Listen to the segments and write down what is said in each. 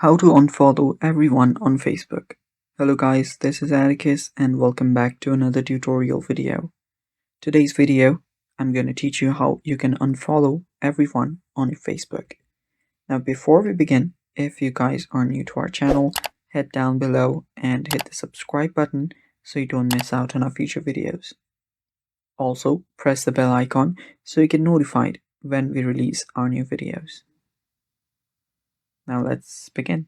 How to unfollow everyone on Facebook. Hello guys, this is Atticus and welcome back to another tutorial video. Today's video, I'm going to teach you how you can unfollow everyone on your Facebook. Now before we begin, if you guys are new to our channel, head down below and hit the subscribe button so you don't miss out on our future videos. Also, press the bell icon so you get notified when we release our new videos. Now let's begin.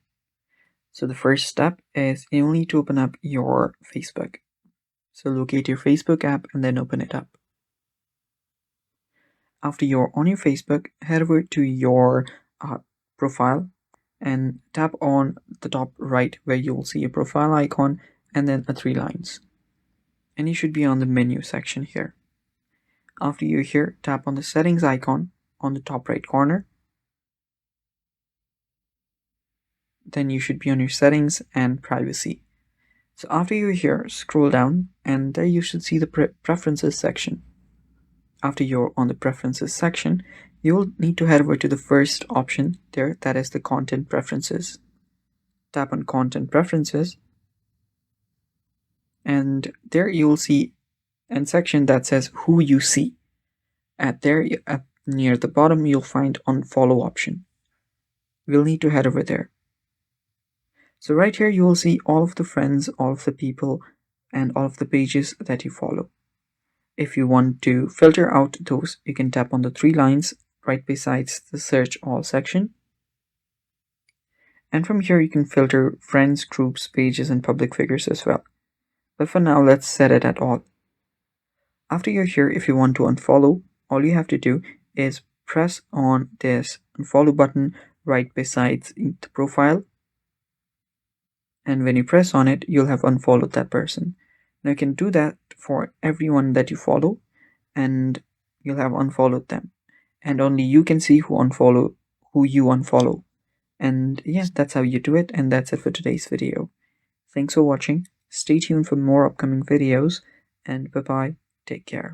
So the first step is you need to open up your Facebook. So locate your Facebook app and then open it up. After you're on your Facebook, head over to your profile and tap on the top right where you will see a profile icon and then three lines. And you should be on the menu section here. After you're here, tap on the settings icon on the top right corner. Then you should be on your settings and privacy. So after you're here, scroll down and there you should see the preferences section. After you're on the preferences section, you will need to head over to the first option there, that is the content preferences. Tap on content preferences and there you will see a section that says who you see. Near the bottom you'll find unfollow option. We'll need to head over there. So right here you will see all of the friends, all of the people, and all of the pages that you follow. If you want to filter out those, you can tap on the three lines right besides the search all section. And from here you can filter friends, groups, pages, and public figures as well. But for now, let's set it at all. After you're here, if you want to unfollow, all you have to do is press on this unfollow button right besides the profile. And when you press on it, you'll have unfollowed that person. Now you can do that for everyone that you follow and you'll have unfollowed them. And only you can see who you unfollow. And yeah, that's how you do it. And that's it for today's video. Thanks for watching. Stay tuned for more upcoming videos and bye-bye. Take care.